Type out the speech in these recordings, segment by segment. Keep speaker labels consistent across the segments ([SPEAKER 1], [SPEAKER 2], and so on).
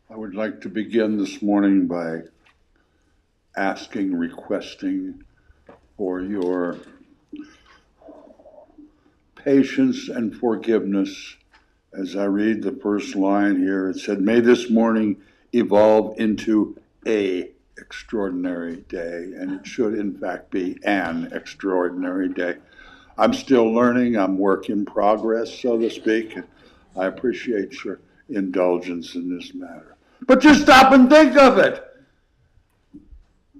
[SPEAKER 1] I would like to begin this morning by requesting for your patience and forgiveness. As I read the first line here, it said, "May this morning evolve into a extraordinary day," and it should in fact be an extraordinary day. I'm still learning, I'm work in progress, so to speak, and I appreciate your indulgence in this matter. But just stop and think of it.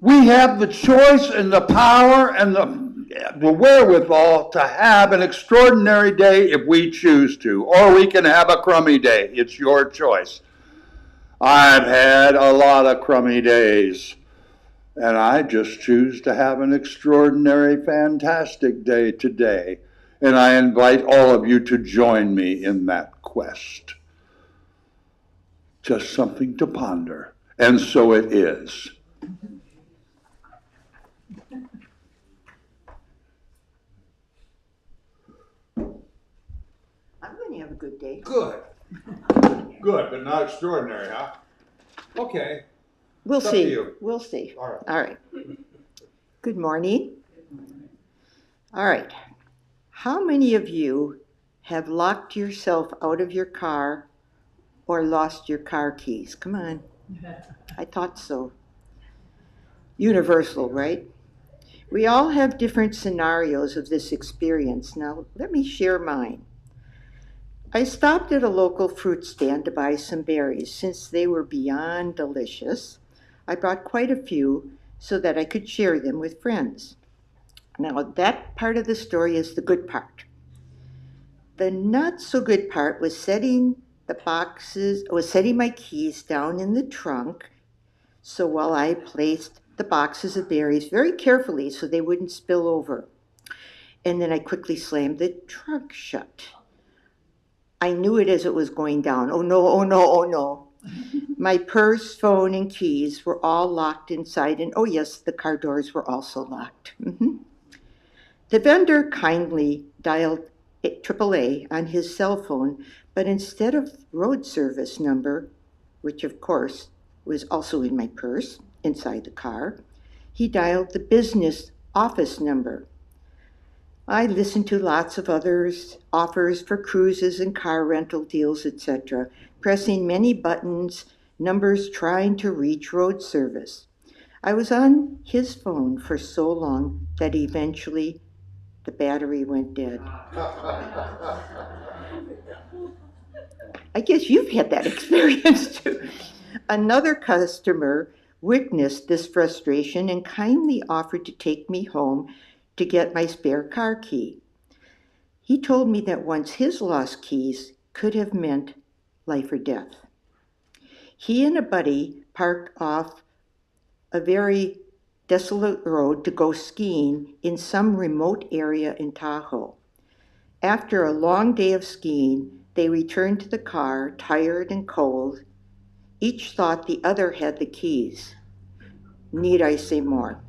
[SPEAKER 1] We have the choice and the power and the wherewithal to have an extraordinary day if we choose to, or we can have a crummy day. It's your choice. I've had a lot of crummy days, and I just choose to have an extraordinary, fantastic day today. And I invite all of you to join me in that quest. Just something to ponder. And so it is.
[SPEAKER 2] I'm going to have a good day.
[SPEAKER 1] Good. Good, but not extraordinary, huh? Okay.
[SPEAKER 2] We'll
[SPEAKER 1] It's up to
[SPEAKER 2] see.
[SPEAKER 1] you.
[SPEAKER 2] We'll see.
[SPEAKER 1] All right.
[SPEAKER 2] All right. Good morning. All right. How many of you have locked yourself out of your car or lost your car keys? Come on. I thought so. Universal, right? We all have different scenarios of this experience. Now, let me share mine. I stopped at a local fruit stand to buy some berries. Since they were beyond delicious, I bought quite a few so that I could share them with friends. Now, that part of the story is the good part. The not so good part was setting my keys down in the trunk. So while I placed the boxes of berries very carefully so they wouldn't spill over, and then I quickly slammed the trunk shut. I knew it as it was going down. Oh no, oh no, oh no. My purse, phone, and keys were all locked inside, and oh yes, the car doors were also locked. The vendor kindly dialed AAA on his cell phone, but instead of road service number, which of course was also in my purse inside the car, he dialed the business office number. I listened to lots of others' offers for cruises and car rental deals, etc., pressing many buttons, numbers trying to reach road service. I was on his phone for so long that eventually the battery went dead. I guess you've had that experience too. Another customer witnessed this frustration and kindly offered to take me home to get my spare car key. He told me that once his lost keys could have meant life or death. He and a buddy parked off a very desolate road to go skiing in some remote area in Tahoe. After a long day of skiing, they returned to the car, tired and cold. Each thought the other had the keys. Need I say more?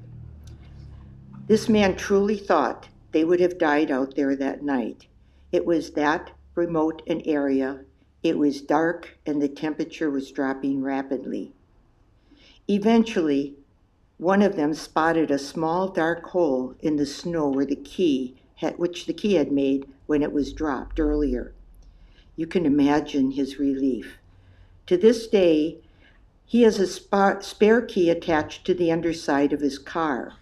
[SPEAKER 2] This man truly thought they would have died out there that night. It was that remote an area. It was dark and the temperature was dropping rapidly. Eventually, one of them spotted a small dark hole in the snow which the key had made when it was dropped earlier. You can imagine his relief. To this day, he has a spare key attached to the underside of his car.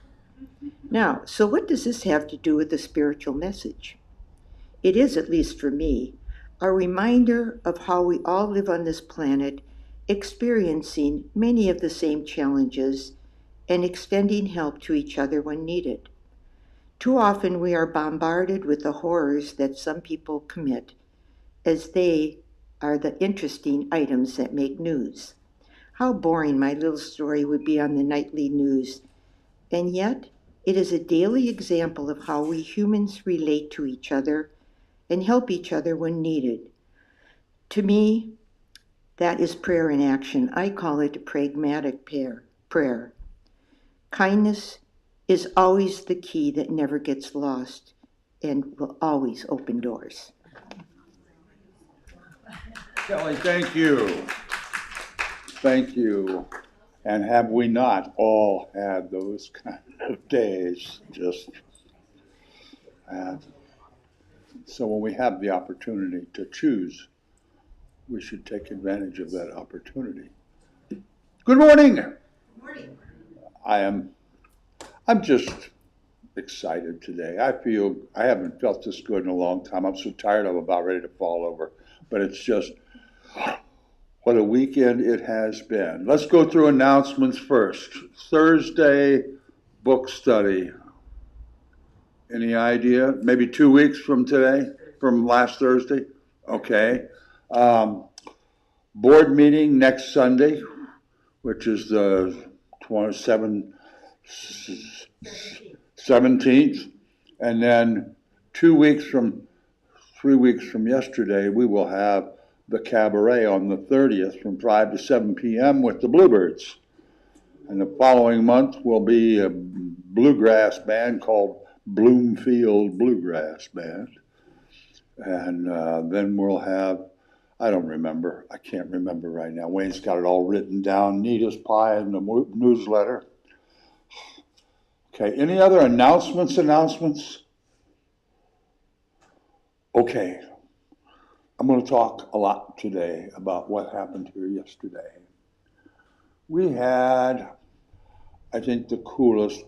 [SPEAKER 2] Now, so what does this have to do with the spiritual message? It is, at least for me, a reminder of how we all live on this planet, experiencing many of the same challenges and extending help to each other when needed. Too often we are bombarded with the horrors that some people commit, as they are the interesting items that make news. How boring my little story would be on the nightly news, and yet it is a daily example of how we humans relate to each other and help each other when needed. To me, that is prayer in action. I call it pragmatic prayer. Kindness is always the key that never gets lost and will always open doors.
[SPEAKER 1] Kelly, thank you. Thank you. And have we not all had those kind of days? Just, so when we have the opportunity to choose, we should take advantage of that opportunity. Good morning. Good morning. I'm just excited today. I haven't felt this good in a long time. I'm so tired, I'm about ready to fall over. But it's just, what a weekend it has been. Let's go through announcements first. Thursday book study. Any idea? Maybe 2 weeks from today, from last Thursday? Okay. Board meeting next Sunday, which is the 17th. And then 3 weeks from yesterday, we will have the cabaret on the 30th from 5 to 7 p.m. with the Bluebirds. And the following month will be a bluegrass band called Bloomfield Bluegrass Band. And then we'll have, I can't remember right now. Wayne's got it all written down, neat as pie in the newsletter. Okay, any other announcements? Okay, I'm going to talk a lot today about what happened here yesterday. We had, I think, the coolest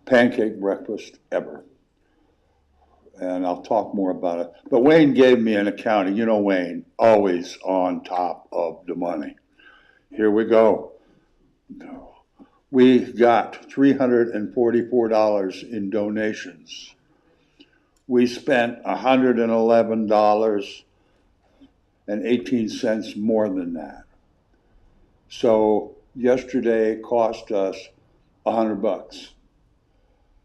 [SPEAKER 1] pancake breakfast ever. And I'll talk more about it. But Wayne gave me an accounting. You know Wayne, always on top of the money. Here we go. We got $344 in donations. We spent $111.18 more than that. So yesterday cost us $100.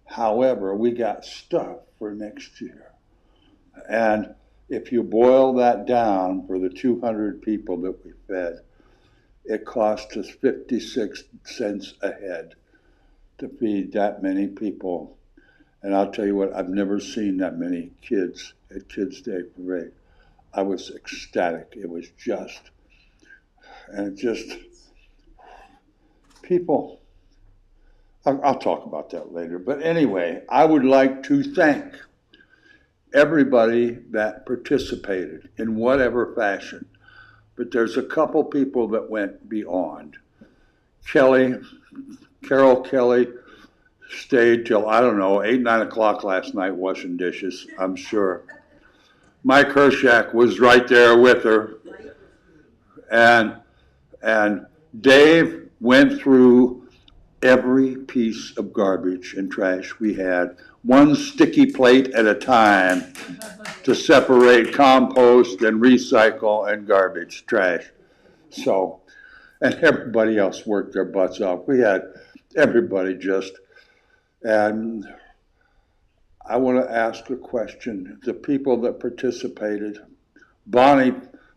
[SPEAKER 1] However, we got stuff for next year. And if you boil that down for the 200 people that we fed, it cost us 56 cents a head to feed that many people. And I'll tell you what, I've never seen that many kids at Kids Day Parade. I was ecstatic. It was people, I'll talk about that later. But anyway, I would like to thank everybody that participated in whatever fashion. But there's a couple people that went beyond. Carol Kelly stayed till, 8, 9 o'clock last night washing dishes, I'm sure. Mike Hershak was right there with her. And Dave went through every piece of garbage and trash we had, one sticky plate at a time, to separate compost and recycle and garbage trash. So, and everybody else worked their butts off. We had everybody and I want to ask a question. The people that participated, Bonnie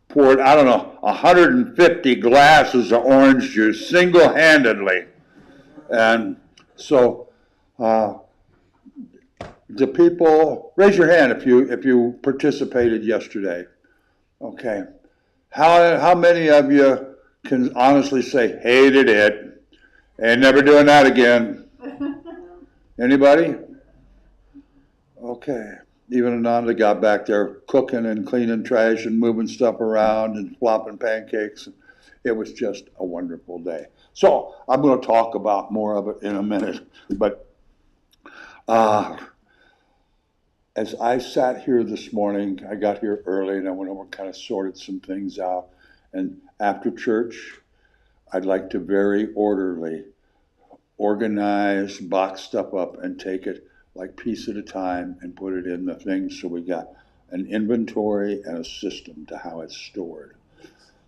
[SPEAKER 1] poured, 150 glasses of orange juice single-handedly. And so, the people, raise your hand if you participated yesterday. Okay. How many of you can honestly say, hated it, and never doing that again? Anybody? Okay. Even Ananda got back there cooking and cleaning trash and moving stuff around and flopping pancakes. It was just a wonderful day. So I'm going to talk about more of it in a minute. But as I sat here this morning, I got here early and I went over and kind of sorted some things out. And after church, I'd like to very orderly organize, box stuff up, and take it like piece at a time and put it in the things so we got an inventory and a system to how it's stored.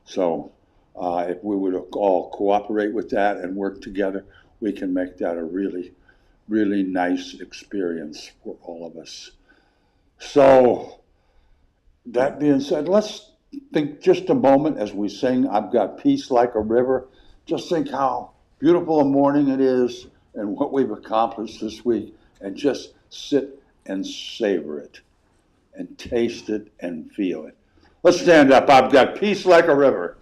[SPEAKER 1] So if we would all cooperate with that and work together, we can make that a really, really nice experience for all of us. So that being said, let's think just a moment as we sing I've Got Peace Like a River. Just think how beautiful a morning it is and what we've accomplished this week, and just sit and savor it and taste it and feel it. Let's stand up. I've got peace like a river.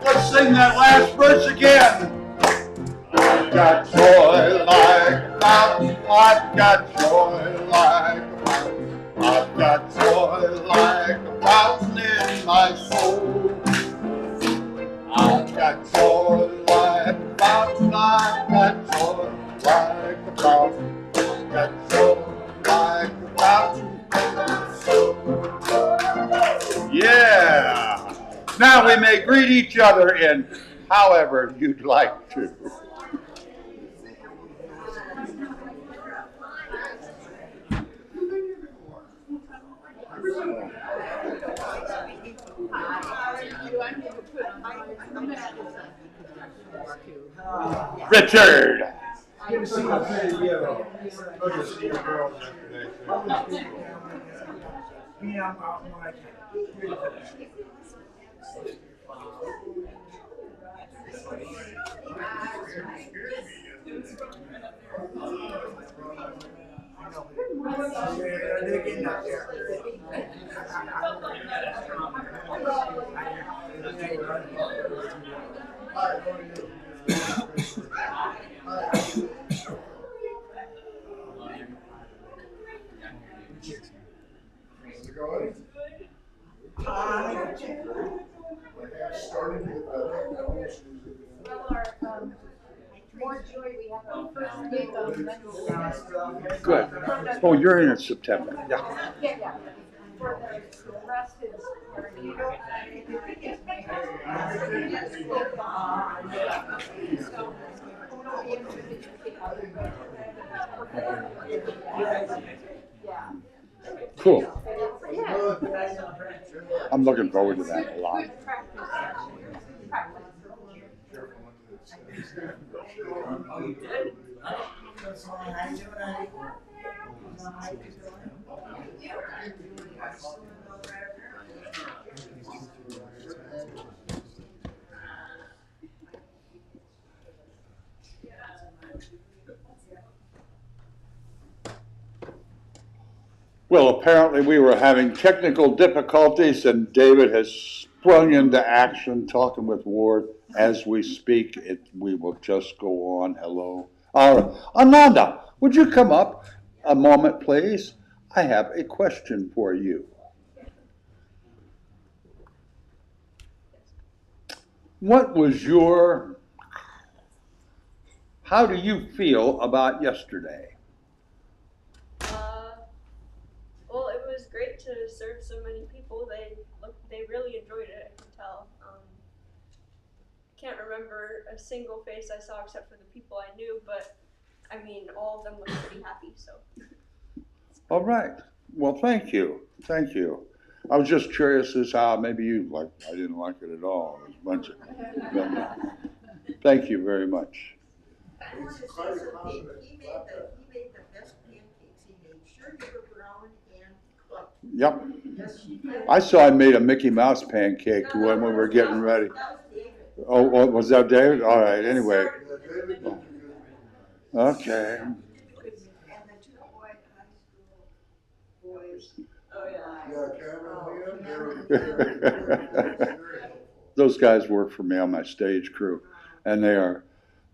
[SPEAKER 1] Let's sing that last verse again. I've got joy like a fountain. I've got joy like a fountain. I've got joy like a fountain in my soul. I've got joy like a fountain. I've got joy like a fountain. I've got joy like a fountain in my soul. Yeah. Now we may greet each other in however you'd like to. Richard.
[SPEAKER 3] Good to see you. Good to see you girls yesterday. Yeah, I'm like, they're getting up there.
[SPEAKER 4] More joy, we have our first gig of mental.
[SPEAKER 1] Good. Oh, you're in September.
[SPEAKER 3] Yeah.
[SPEAKER 4] Yeah. For the rest is. Yeah.
[SPEAKER 1] Cool. I'm looking forward to that a lot. Well, apparently we were having technical difficulties and David has sprung into action talking with Ward. As we speak, we will just go on. Hello. Ananda, would you come up a moment, please? I have a question for you. How do you feel about yesterday?
[SPEAKER 5] Well, it was great to serve so many people. They really enjoyed it, I can tell. Can't remember a single face I saw except for the people I knew, but I mean, all of them looked pretty happy, so.
[SPEAKER 1] All right. Well, thank you. Thank you. I was just curious as how maybe you liked. I didn't like it at all. It was a bunch of. Thank you very much.
[SPEAKER 2] I want to say something. He made the best pancakes. He made sure they were brown and cooked.
[SPEAKER 1] Yep.
[SPEAKER 2] Yes, he did.
[SPEAKER 1] I saw I made a Mickey Mouse pancake when we were getting ready.
[SPEAKER 2] That was David.
[SPEAKER 1] Oh, was that David? All right. Anyway. Okay.
[SPEAKER 2] And the two white high school boys.
[SPEAKER 5] Oh, yeah.
[SPEAKER 3] Yeah, Cameron,
[SPEAKER 1] Those guys work for me on my stage crew, and they are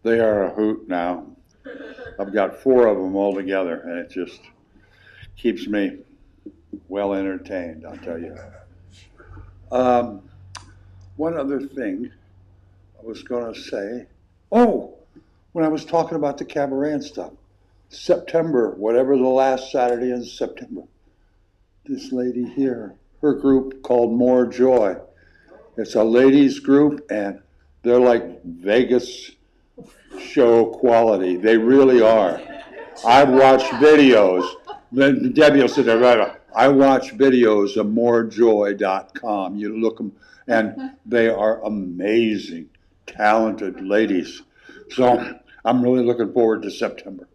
[SPEAKER 1] a hoot now. I've got 4 of them all together, and it just keeps me well entertained, I'll tell you. One other thing I was going to say. Oh, when I was talking about the cabaret and stuff, September, whatever the last Saturday in September, this lady here, her group called More Joy. It's a ladies group, and they're like Vegas show quality. They really are. I've watched videos. Debbie will sit there, right? I watch videos of morejoy.com. You look them, and they are amazing, talented ladies. So I'm really looking forward to September.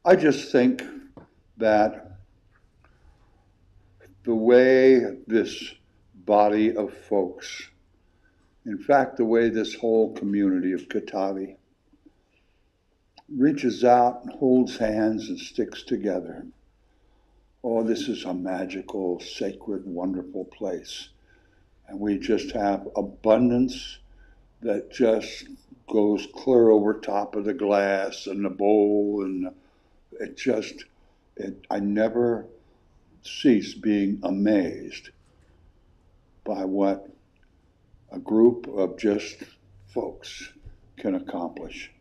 [SPEAKER 1] I just think that the way this body of folks, in fact, the way this whole community of Katavi reaches out and holds hands and sticks together. Oh, this is a magical, sacred, wonderful place. And we just have abundance that just goes clear over top of the glass and the bowl, and I never cease being amazed by what a group of just folks can accomplish.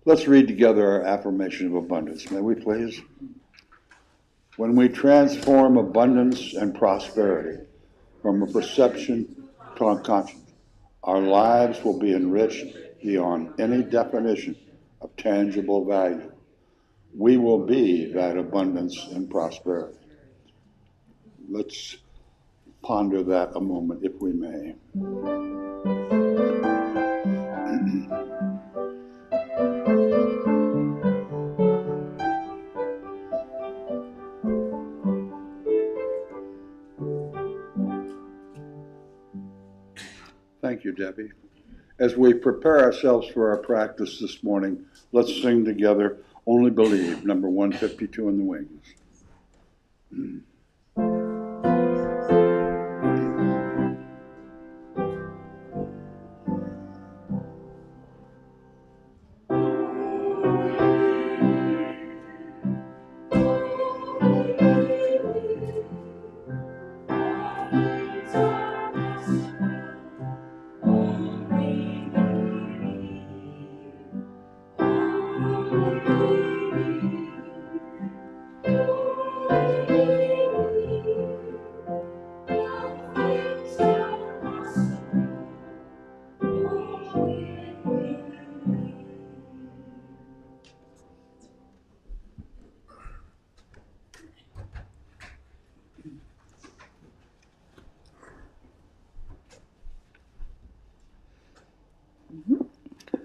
[SPEAKER 1] Let's read together our affirmation of abundance, may we please? When we transform abundance and prosperity from a perception to a conscience, our lives will be enriched beyond any definition of tangible value. We will be that abundance and prosperity. Let's ponder that a moment, if we may. Thank you, Debbie. As we prepare ourselves for our practice this morning, let's sing together Only Believe, number 152 in the wings.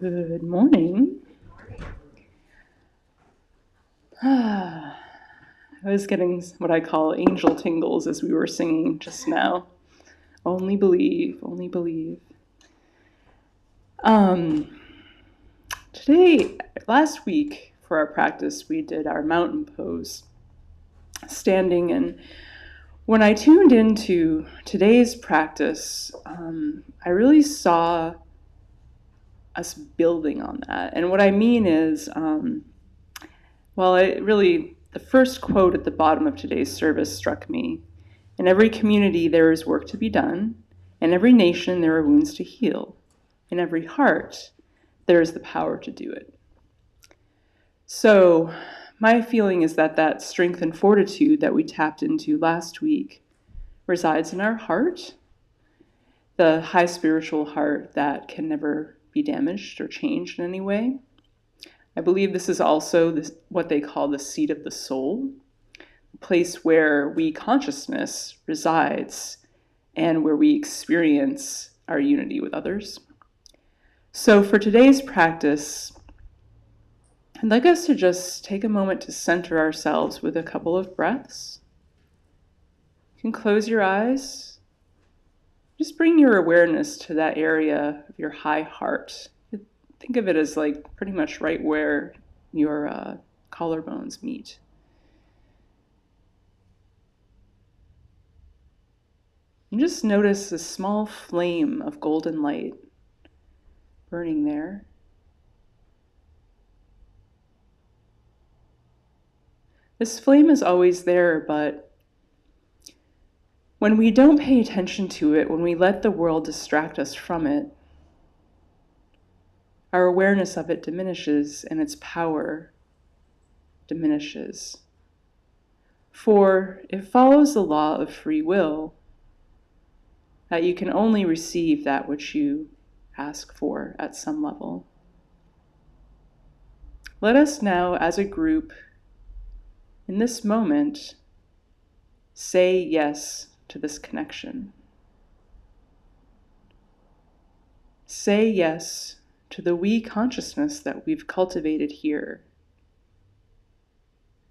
[SPEAKER 6] Good morning. I was getting what I call angel tingles as we were singing just now. Only believe, only believe. Last week for our practice, we did our mountain pose, standing, and when I tuned into today's practice, I really saw us building on that. And what I mean is, the first quote at the bottom of today's service struck me. In every community there is work to be done. In every nation there are wounds to heal. In every heart there is the power to do it. So my feeling is that strength and fortitude that we tapped into last week resides in our heart, the high spiritual heart that can never be damaged or changed in any way. I believe this is also what they call the seat of the soul, the place where we consciousness resides and where we experience our unity with others. So for today's practice, I'd like us to just take a moment to center ourselves with a couple of breaths. You can close your eyes. Just bring your awareness to that area of your high heart. think of it as like pretty much right where your collarbones meet. And just notice a small flame of golden light burning there. This flame is always there, but when we don't pay attention to it, when we let the world distract us from it, our awareness of it diminishes and its power diminishes. For it follows the law of free will, that you can only receive that which you ask for at some level. Let us now, as a group, in this moment, say yes to this connection. Say yes to the we consciousness that we've cultivated here,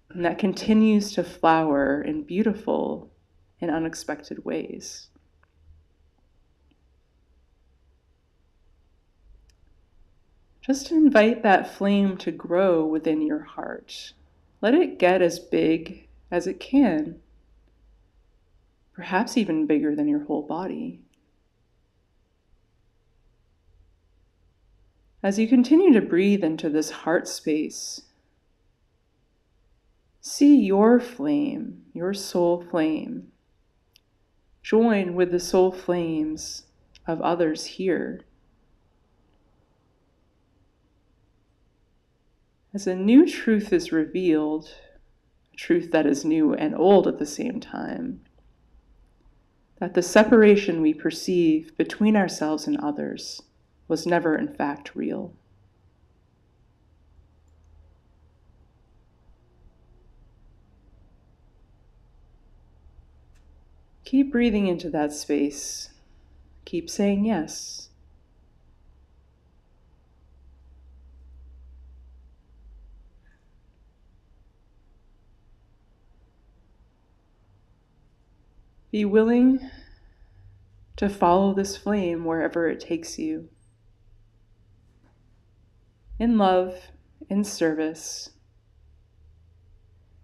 [SPEAKER 6] and that continues to flower in beautiful and unexpected ways. Just invite that flame to grow within your heart. Let it get as big as it can, perhaps even bigger than your whole body. As you continue to breathe into this heart space, see your flame, your soul flame, join with the soul flames of others here. As a new truth is revealed, a truth that is new and old at the same time, that the separation we perceive between ourselves and others was never in fact real. Keep breathing into that space. Keep saying yes. Be willing to follow this flame wherever it takes you. In love, in service,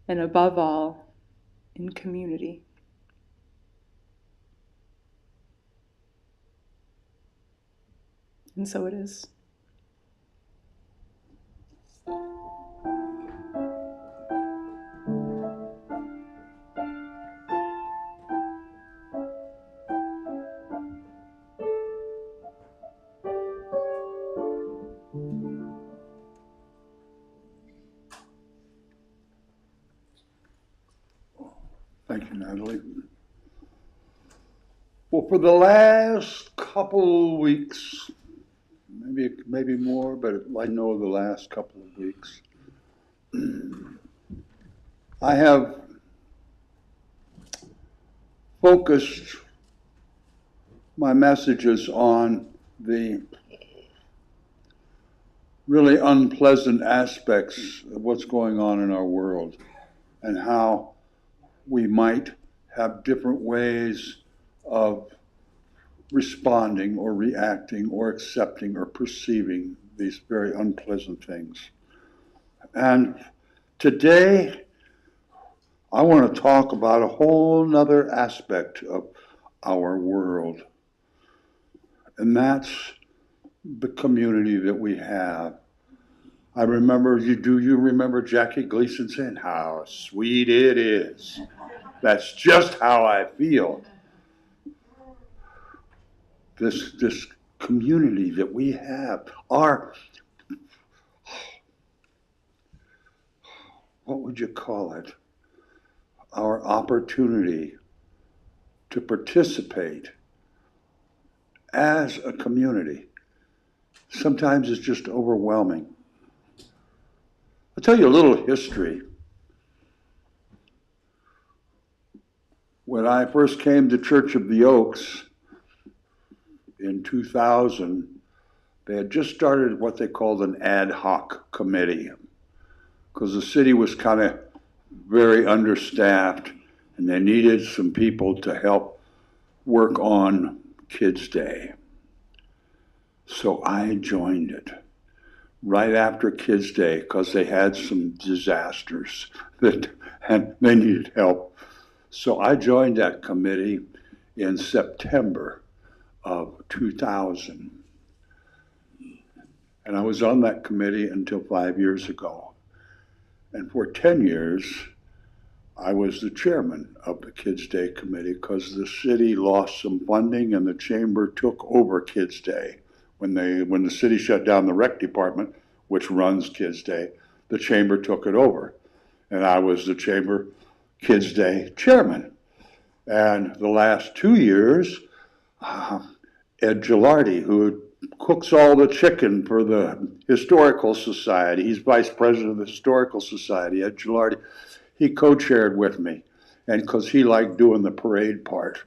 [SPEAKER 6] and above all, in community. And so it is.
[SPEAKER 1] Thank you, Natalie. Well, for the last couple weeks, maybe more, but I know the last couple of weeks, I have focused my messages on the really unpleasant aspects of what's going on in our world and how we might have different ways of responding or reacting or accepting or perceiving these very unpleasant things. And today, I want to talk about a whole nother aspect of our world. And that's the community that we have. I remember, do you remember Jackie Gleason saying, "How sweet it is"? That's just how I feel. This community that we have, what would you call it? Our opportunity to participate as a community. Sometimes it's just overwhelming. I'll tell you a little history. When I first came to Church of the Oaks in 2000, they had just started what they called an ad hoc committee because the city was kind of very understaffed and they needed some people to help work on Kids Day. So I joined it. right after Kids Day because they had some disasters and they needed help. So I joined that committee in September of 2000. And I was on that committee until 5 years ago. And for 10 years, I was the chairman of the Kids Day Committee because the city lost some funding and the chamber took over Kids Day. When the city shut down the rec department, which runs Kids Day, the chamber took it over. And I was the chamber Kids Day chairman. And the last 2 years, Ed Gilardi, who cooks all the chicken for the Historical Society, he's vice president of the Historical Society, Ed Gilardi, he co-chaired with me, and because he liked doing the parade part,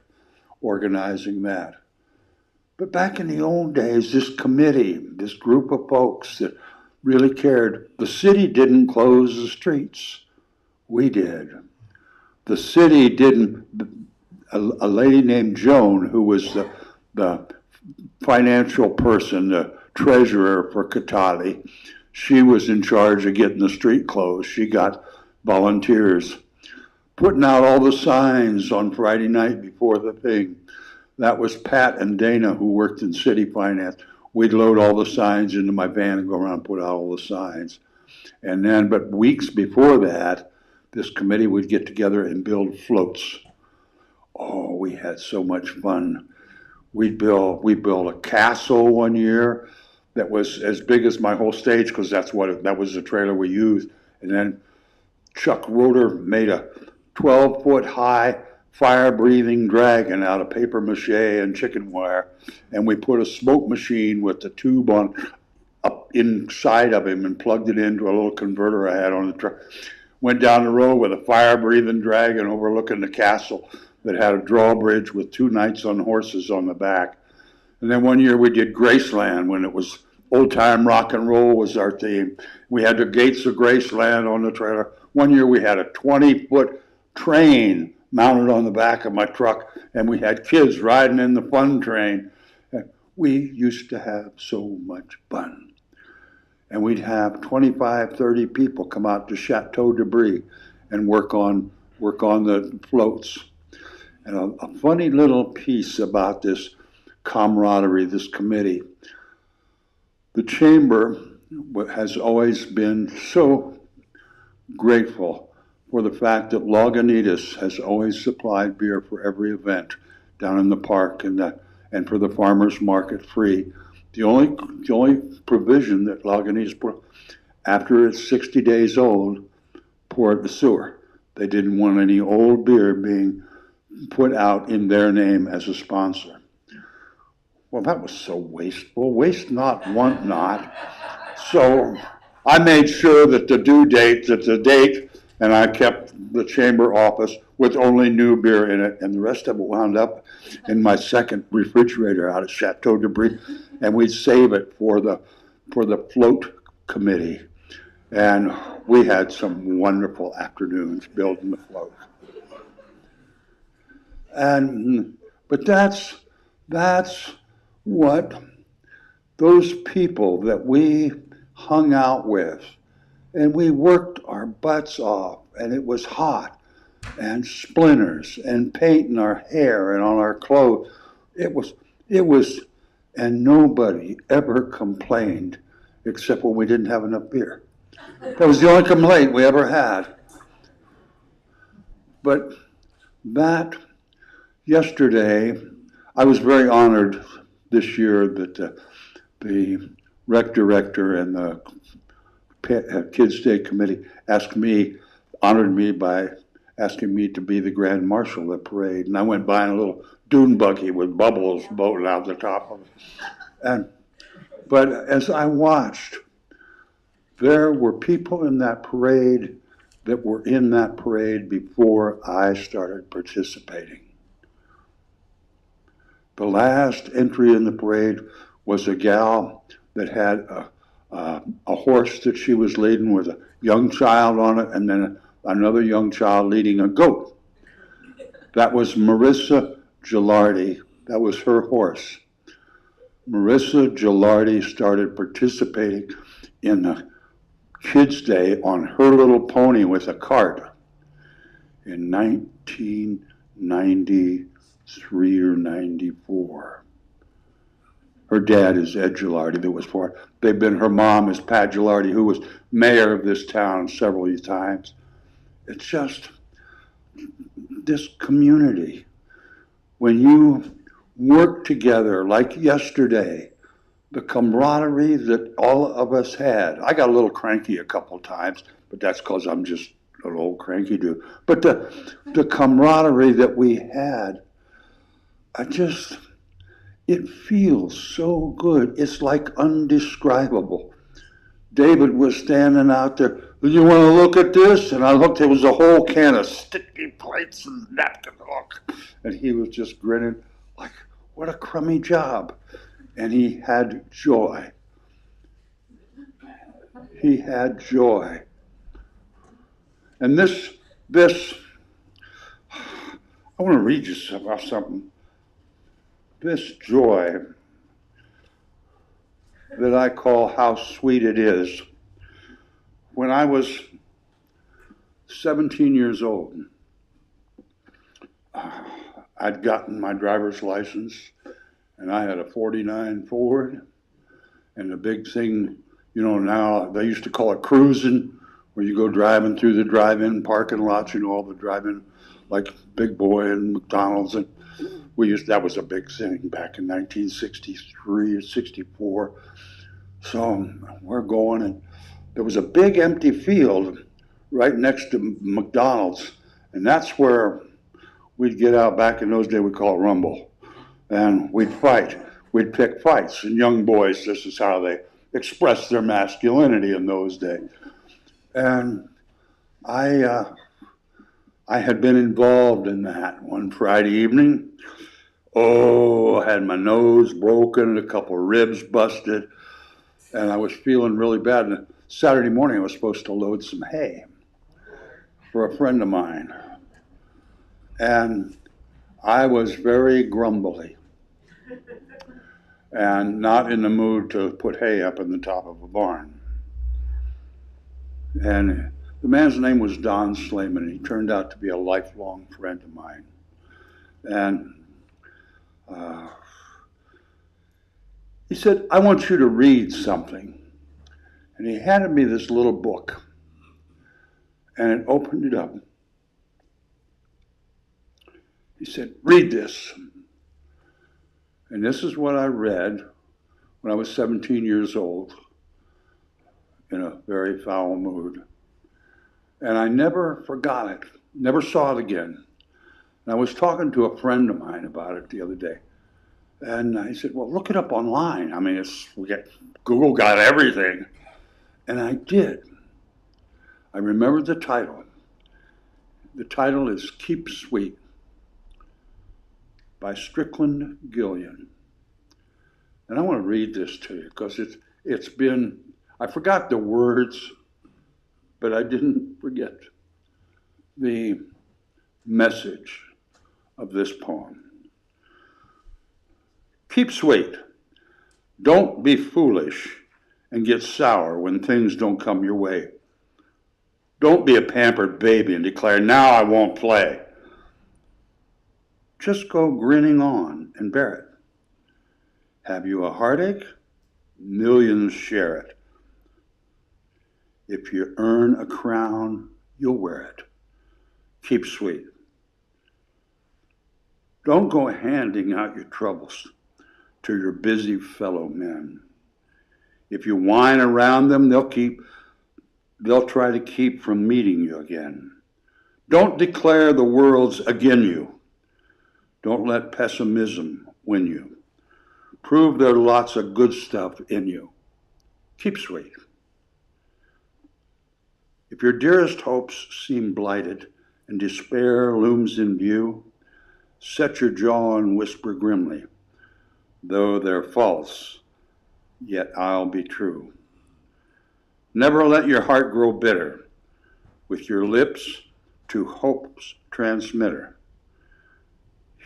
[SPEAKER 1] organizing that. But back in the old days, this committee, this group of folks that really cared, the city didn't close the streets. We did. The city didn't. A lady named Joan, who was the financial person, the treasurer for Catali, she was in charge of getting the street closed. She got volunteers, putting out all the signs on Friday night before the thing. That was Pat and Dana, who worked in city finance. We'd load all the signs into my van and go around and put out all the signs. And then, but weeks before that, this committee would get together and build floats. Oh, we had so much fun. We built a castle one year that was as big as my whole stage because that was the trailer we used. And then Chuck Roeder made a 12-foot high fire-breathing dragon out of paper mache and chicken wire, and we put a smoke machine with the tube up inside of him and plugged it into a little converter I had on the truck. Went down the road with a fire-breathing dragon overlooking the castle that had a drawbridge with 2 knights on horses on the back. And then one year we did Graceland when it was old-time rock and roll was our theme. We had the Gates of Graceland on the trailer. One year we had a 20-foot train mounted on the back of my truck, and we had kids riding in the fun train. We used to have so much fun. And we'd have 25, 30 people come out to Chateau Debris and work on the floats. And a funny little piece about this camaraderie, this committee. The chamber has always been so grateful for the fact that Lagunitas has always supplied beer for every event down in the park and for the farmers market free. The only provision that Lagunitas put, after it's 60 days old, pour it in the sewer. They didn't want any old beer being put out in their name as a sponsor. Well, that was so wasteful. Waste not, want not. So I made sure that the date, and I kept the chamber office with only new beer in it, and the rest of it wound up in my second refrigerator out at Chateau Debris, and we'd save it for the float committee. And we had some wonderful afternoons building the float. But that's what those people that we hung out with, and we worked our butts off, and it was hot, and splinters, and paint in our hair and on our clothes. It was, and nobody ever complained except when we didn't have enough beer. That was the only complaint we ever had. But yesterday, I was very honored this year that the rec director and the Kids Day Committee honored me by asking me to be the Grand Marshal of the parade. And I went by in a little dune buggy with bubbles boating out the top of it. But as I watched, there were people in that parade that were in that parade before I started participating. The last entry in the parade was a gal that had a horse that she was leading with a young child on it, and then another young child leading a goat. That was Marissa Gilardi. That was her horse. Marissa Gilardi started participating in the Kids' Day on her little pony with a cart in 1993 or 94. Her dad is Ed Gilardi, that was for. Her mom is Pat Gilardi, who was mayor of this town several times. It's just this community. When you work together, like yesterday, the camaraderie that all of us had. I got a little cranky a couple times, but that's because I'm just an old cranky dude. But the camaraderie that we had, it feels so good. It's like undescribable. David was standing out there. You want to look at this? And I looked, there was a whole can of sticky plates and napkin hook. And he was just grinning like, what a crummy job. And he had joy. He had joy. And this, I want to read you about something. This joy that I call How Sweet It Is. When I was 17 years old, I'd gotten my driver's license, and I had a 49 Ford, and the big thing, now they used to call it cruising, where you go driving through the drive-in parking lots, all the drive-in, like Big Boy and McDonald's, and that was a big thing back in 1963 or 64. So we're going, and there was a big empty field right next to McDonald's, and that's where we'd get out. Back in those days, we call it Rumble, and we'd fight. We'd pick fights, and young boys, this is how they expressed their masculinity in those days. And I had been involved in that one Friday evening. I had my nose broken, a couple of ribs busted, and I was feeling really bad. And Saturday morning, I was supposed to load some hay for a friend of mine. And I was very grumbly and not in the mood to put hay up in the top of a barn. And the man's name was Don Slayman. He turned out to be a lifelong friend of mine. And he said, I want you to read something. And he handed me this little book. And it opened it up. He said, read this. And this is what I read when I was 17 years old, in a very foul mood. And I never forgot it, never saw it again. And I was talking to a friend of mine about it the other day. And I said, well, look it up online. I mean, Google got everything. And I did. I remember the title. The title is Keep Sweet by Strickland Gillian. And I want to read this to you because it's been, I forgot the words, but I didn't forget the message of this poem. Keep sweet. Don't be foolish and get sour when things don't come your way. Don't be a pampered baby and declare, now I won't play. Just go grinning on and bear it. Have you a heartache? Millions share it. If you earn a crown, you'll wear it. Keep sweet. Don't go handing out your troubles to your busy fellow men. If you whine around them, they'll try to keep from meeting you again. Don't declare the world's against you. Don't let pessimism win you. Prove there's lots of good stuff in you. Keep sweet. If your dearest hopes seem blighted and despair looms in view, set your jaw and whisper grimly, though they're false, yet I'll be true. Never let your heart grow bitter, with your lips to hope's transmitter.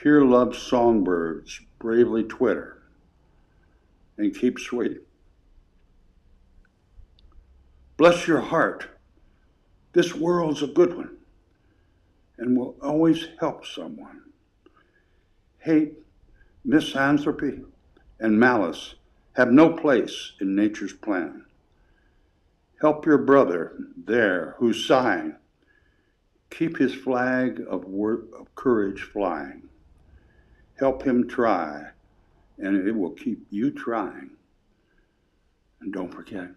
[SPEAKER 1] Hear love's songbirds bravely twitter, and keep sweet. Bless your heart. This world's a good one and will always help someone. Hate, misanthropy, and malice have no place in nature's plan. Help your brother there who's sighing. Keep his flag of courage flying. Help him try, and it will keep you trying. And don't forget,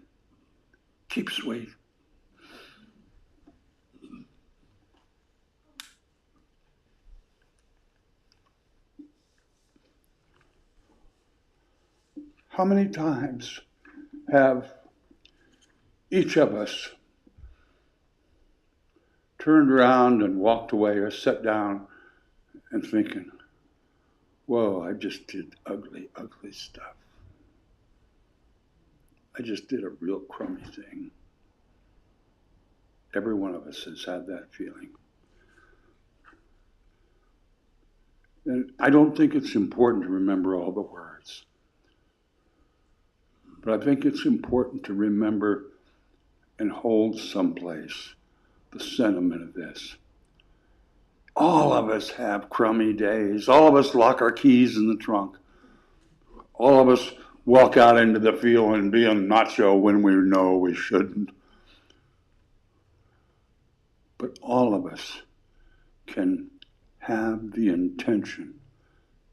[SPEAKER 1] keep sweet. How many times have each of us turned around and walked away or sat down and thinking, whoa, I just did ugly, ugly stuff. I just did a real crummy thing. Every one of us has had that feeling. And I don't think it's important to remember all the words. But I think it's important to remember and hold someplace the sentiment of this. All of us have crummy days. All of us lock our keys in the trunk. All of us walk out into the field and be a nacho when we know we shouldn't. But all of us can have the intention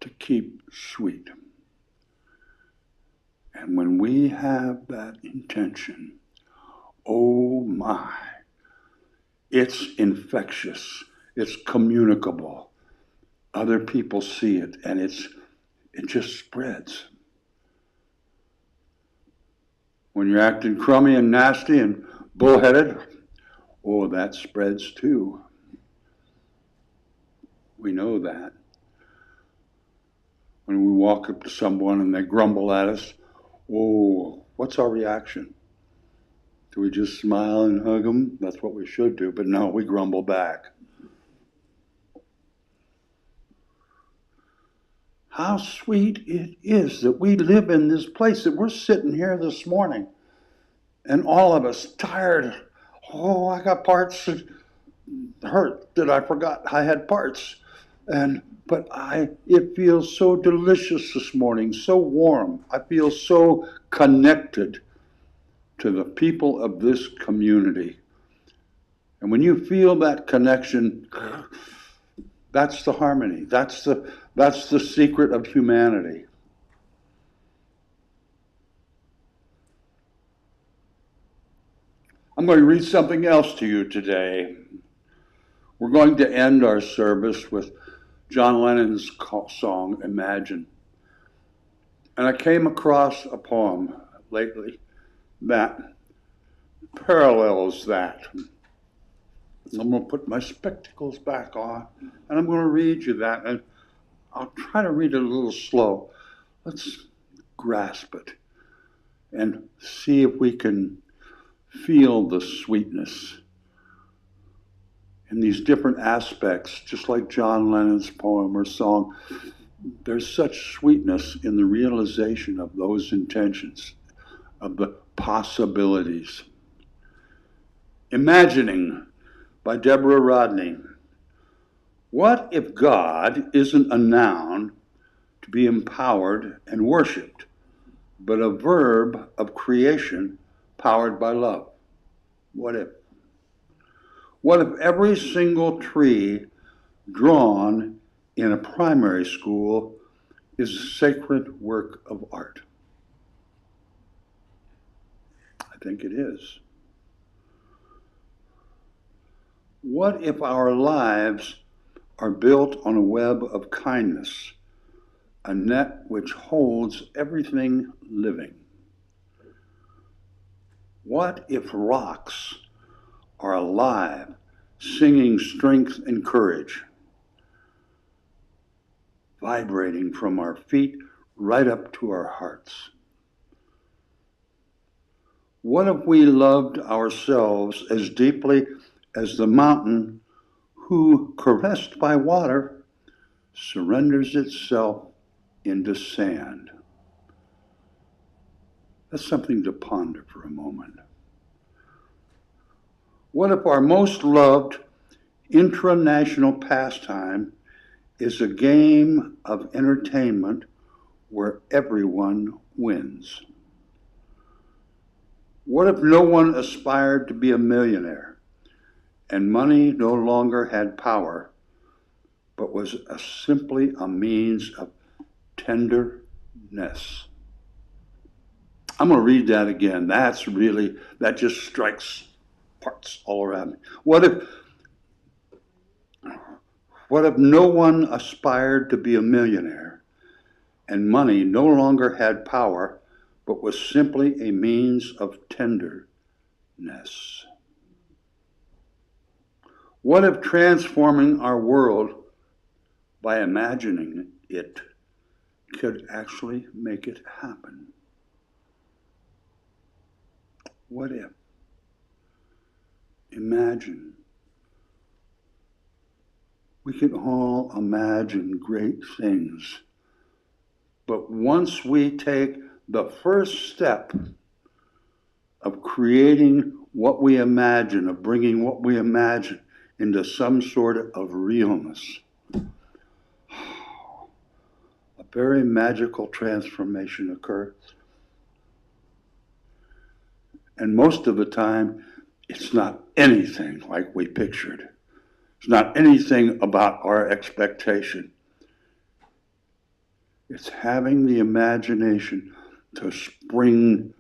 [SPEAKER 1] to keep sweet. And when we have that intention, oh my, it's infectious, it's communicable. Other people see it and it just spreads. When you're acting crummy and nasty and bullheaded, oh, that spreads too. We know that. When we walk up to someone and they grumble at us, oh, what's our reaction? Do we just smile and hug them? That's what we should do, but no, we grumble back. How sweet it is that we live in this place, that we're sitting here this morning, and all of us tired. Oh, I got parts that hurt that I forgot I had parts. But it feels so delicious this morning, so warm. I feel so connected to the people of this community. And when you feel that connection, that's the harmony. That's the secret of humanity. I'm going to read something else to you today. We're going to end our service with John Lennon's song, Imagine. And I came across a poem lately that parallels that. I'm going to put my spectacles back on, and I'm going to read you that. And I'll try to read it a little slow. Let's grasp it and see if we can feel the sweetness in these different aspects, just like John Lennon's poem or song. There's such sweetness in the realization of those intentions, of the possibilities. Imagining by Deborah Rodney. What if God isn't a noun to be empowered and worshipped, but a verb of creation powered by love? What if? What if every single tree drawn in a primary school is a sacred work of art? I think it is. What if our lives are built on a web of kindness, a net which holds everything living? What if rocks are alive, singing strength and courage, vibrating from our feet right up to our hearts? What if we loved ourselves as deeply as the mountain who, caressed by water, surrenders itself into sand? That's something to ponder for a moment. What if our most loved intranational pastime is a game of entertainment where everyone wins? What if no one aspired to be a millionaire and money no longer had power, but was simply a means of tenderness? I'm going to read that again. That just strikes parts all around me. What if no one aspired to be a millionaire and money no longer had power, but was simply a means of tenderness? What if transforming our world by imagining it could actually make it happen? What if? Imagine. We can all imagine great things, but once we take the first step of creating what we imagine, of bringing what we imagine into some sort of realness, a very magical transformation occurs. And most of the time, it's not anything like we pictured. It's not anything about our expectation. It's having the imagination to spring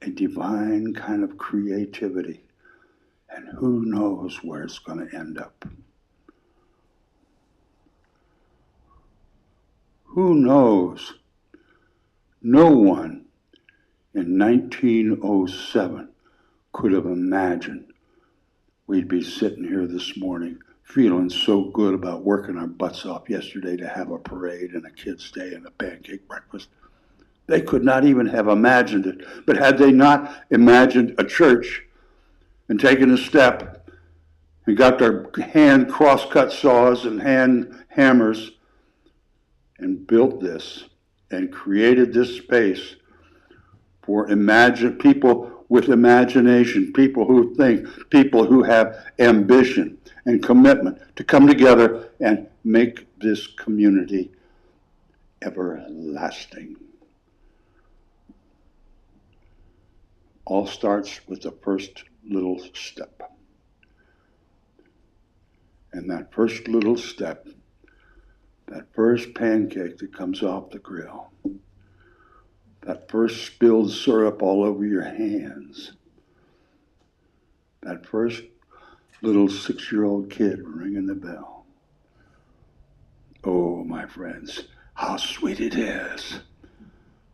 [SPEAKER 1] a divine kind of creativity. And who knows where it's going to end up? Who knows? No one in 1907 could have imagined we'd be sitting here this morning feeling so good about working our butts off yesterday to have a parade and a kids' day and a pancake breakfast. They could not even have imagined it. But had they not imagined a church and taken a step and got their hand crosscut saws and hand hammers and built this and created this space for people with imagination, people who think, people who have ambition and commitment to come together and make this community everlasting. All starts with the first little step. And that first little step, that first pancake that comes off the grill, that first spilled syrup all over your hands, that first little 6-year-old kid ringing the bell. Oh, my friends, how sweet it is.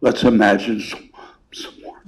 [SPEAKER 1] Let's imagine some more.